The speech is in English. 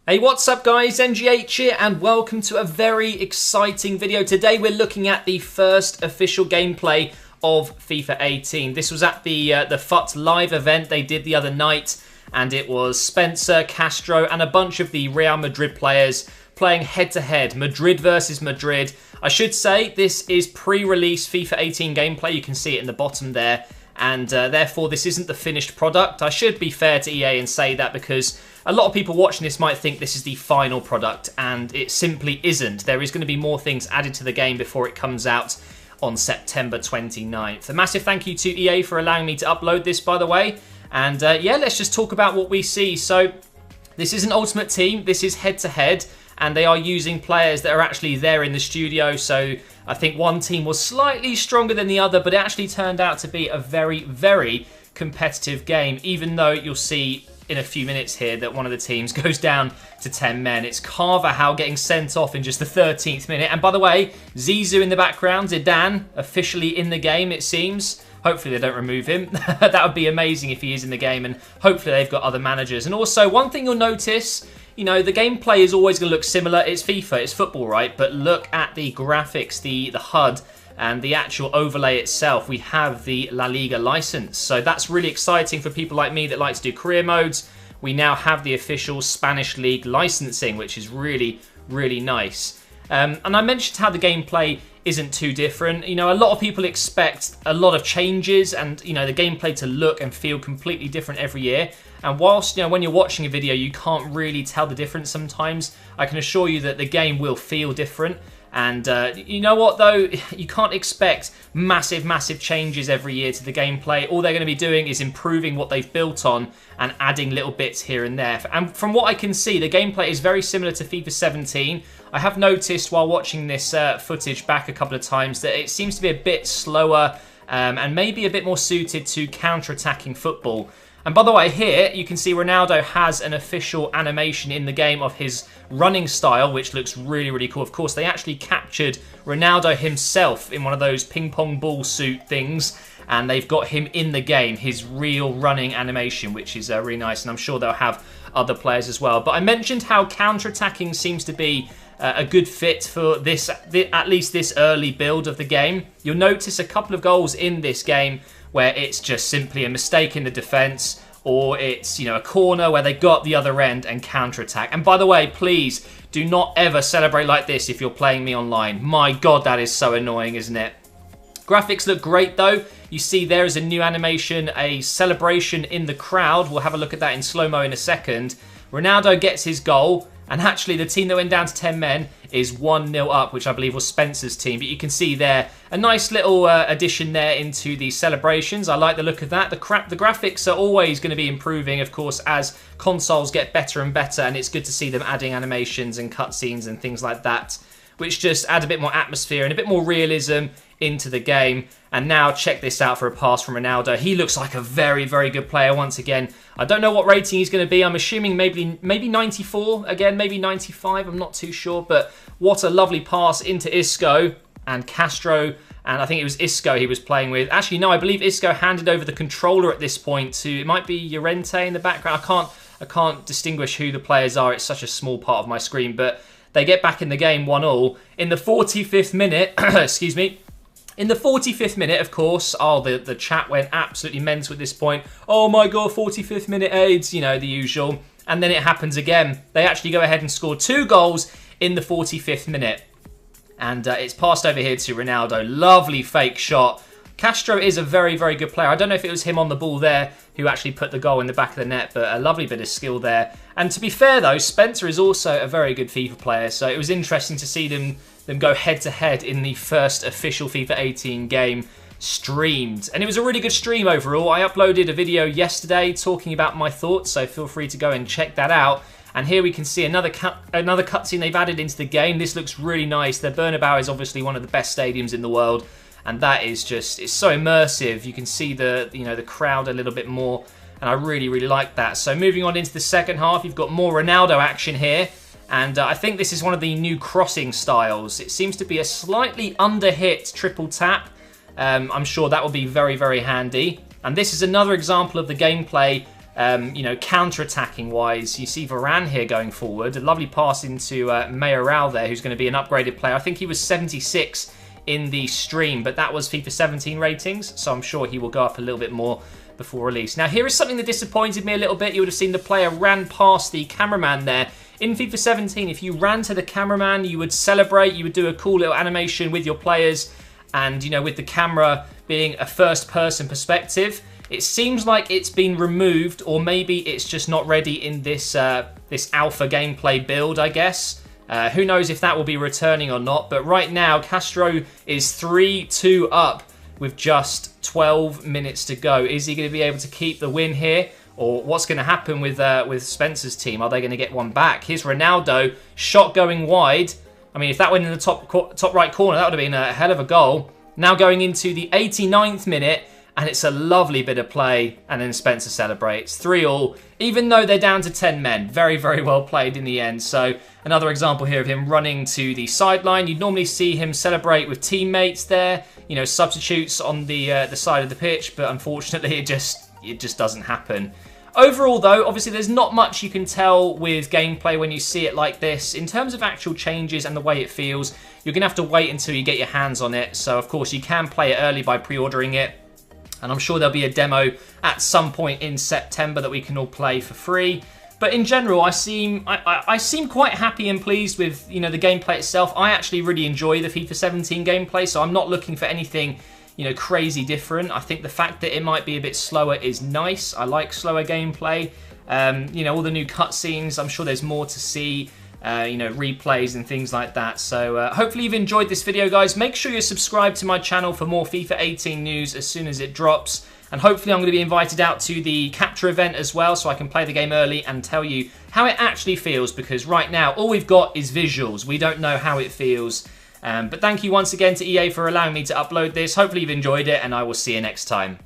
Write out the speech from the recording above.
Hey, what's up guys, NGH here and welcome to a very exciting video. Today we're looking at the first official gameplay of FIFA 18. This was at the FUT Live event they did the other night, and it was Spencer, Castro and a bunch of the Real Madrid players playing head-to-head, Madrid versus Madrid. I should say this is pre-release FIFA 18 gameplay, you can see it in the bottom there, and therefore this isn't the finished product. I should be fair to EA and say that because a lot of people watching this might think this is the final product, and it simply isn't. There is going to be more things added to the game before it comes out on September 29th. A massive thank you to EA for allowing me to upload this, by the way. And yeah, let's just talk about what we see. So this is an Ultimate Team, this is head-to-head, and they are using players that are actually there in the studio. So I think one team was slightly stronger than the other, but it actually turned out to be a very, very competitive game, even though you'll see in a few minutes here that one of the teams goes down to 10 men. It's Carvajal getting sent off in just the 13th minute. And by the way, Zizou in the background, Zidane officially in the game, it seems. Hopefully they don't remove him. That would be amazing if he is in the game, and hopefully they've got other managers. And also, one thing you'll notice, you know, the gameplay is always going to look similar. It's FIFA, it's football, right? But look at the graphics, the HUD, and the actual overlay itself. We have the La Liga license. So that's really exciting for people like me that like to do career modes. We now have the official Spanish League licensing, which is really, really nice. And I mentioned how the gameplay isn't too different. You know, a lot of people expect a lot of changes and, you know, the gameplay to look and feel completely different every year. And whilst, you know, when you're watching a video, you can't really tell the difference sometimes, I can assure you that the game will feel different. And you know what though, you can't expect massive, massive changes every year to the gameplay. All they're going to be doing is improving what they've built on and adding little bits here and there. And from what I can see, the gameplay is very similar to FIFA 17. I have noticed while watching this footage back a couple of times that it seems to be a bit slower and maybe a bit more suited to counter-attacking football. And by the way, here you can see Ronaldo has an official animation in the game of his running style, which looks really, really cool. Of course, they actually captured Ronaldo himself in one of those ping pong ball suit things, and they've got him in the game, his real running animation, which is really nice, and I'm sure they'll have other players as well. But I mentioned how counter-attacking seems to be a good fit for this, at least this early build of the game. You'll notice a couple of goals in this game where it's just simply a mistake in the defense, or it's, you know, a corner where they got the other end and counter-attack. And by the way, please do not ever celebrate like this if you're playing me online. My God, that is so annoying, isn't it? Graphics look great though. You see there is a new animation, a celebration in the crowd. We'll have a look at that in slow-mo in a second. Ronaldo gets his goal, and actually the team that went down to 10 men is 1-0 up, which I believe was Spencer's team. But you can see there a nice little addition there into the celebrations. I like the look of that. The graphics are always going to be improving, of course, as consoles get better and better, and it's good to see them adding animations and cutscenes and things like that, which just add a bit more atmosphere and a bit more realism into the game. And now check this out for a pass from Ronaldo. He looks like a very, very good player once again. I don't know what rating he's going to be. I'm assuming maybe 94, again, maybe 95. I'm not too sure. But what a lovely pass into Isco and Castro. And I think it was Isco he was playing with. Actually, no, I believe Isco handed over the controller at this point to, it might be Llorente in the background. I can't distinguish who the players are. It's such a small part of my screen. But they get back in the game 1-1. In the 45th minute, excuse me, in the 45th minute, of course, the chat went absolutely mental at this point. Oh my God, 45th minute AIDS, you know, the usual. And then it happens again. They actually go ahead and score 2 goals in the 45th minute. And it's passed over here to Ronaldo. Lovely fake shot. Castro is a very, very good player. I don't know if it was him on the ball there who actually put the goal in the back of the net, but a lovely bit of skill there. And to be fair though, Spencer is also a very good FIFA player, so it was interesting to see them go head-to-head in the first official FIFA 18 game streamed. And it was a really good stream overall. I uploaded a video yesterday talking about my thoughts, so feel free to go and check that out. And here we can see another cutscene they've added into the game. This looks really nice. The Bernabeu is obviously one of the best stadiums in the world, and that is just, it's so immersive. You can see the, you know, the crowd a little bit more, and I really, really like that. So moving on into the second half, you've got more Ronaldo action here. And I think this is one of the new crossing styles. It seems to be a slightly under-hit triple tap. I'm sure that will be very, very handy. And this is another example of the gameplay You know, counter-attacking wise, you see Varane here going forward. A lovely pass into Mayoral there, who's going to be an upgraded player. I think he was 76 in the stream, but that was FIFA 17 ratings, so I'm sure he will go up a little bit more before release. Now, here is something that disappointed me a little bit. You would have seen the player ran past the cameraman there. In FIFA 17, if you ran to the cameraman, you would celebrate, you would do a cool little animation with your players, and, you know, with the camera being a first-person perspective. It seems like it's been removed, or maybe it's just not ready in this this alpha gameplay build, I guess. Who knows if that will be returning or not, but right now, Castro is 3-2 up with just 12 minutes to go. Is he going to be able to keep the win here? Or what's going to happen with Spencer's team? Are they going to get one back? Here's Ronaldo, shot going wide. I mean, if that went in the top right corner, that would have been a hell of a goal. Now going into the 89th minute, and it's a lovely bit of play, and then Spencer celebrates. 3-3, even though they're down to 10 men. Very, very well played in the end. So another example here of him running to the sideline. You'd normally see him celebrate with teammates there, you know, substitutes on the side of the pitch, but unfortunately it just doesn't happen. Overall, though, obviously there's not much you can tell with gameplay when you see it like this. In terms of actual changes and the way it feels, you're going to have to wait until you get your hands on it. So, of course, you can play it early by pre-ordering it. And I'm sure there'll be a demo at some point in September that we can all play for free. But in general, I seem quite happy and pleased with, you know, the gameplay itself. I actually really enjoy the FIFA 17 gameplay, so I'm not looking for anything, you know, crazy different. I think the fact that it might be a bit slower is nice. I like slower gameplay. You know, all the new cutscenes, I'm sure there's more to see. You know, replays and things like that. So hopefully you've enjoyed this video, guys. Make sure you're subscribed to my channel for more FIFA 18 news as soon as it drops. And hopefully I'm going to be invited out to the capture event as well, so I can play the game early and tell you how it actually feels, because right now all we've got is visuals. We don't know how it feels. But thank you once again to EA for allowing me to upload this. Hopefully you've enjoyed it, and I will see you next time.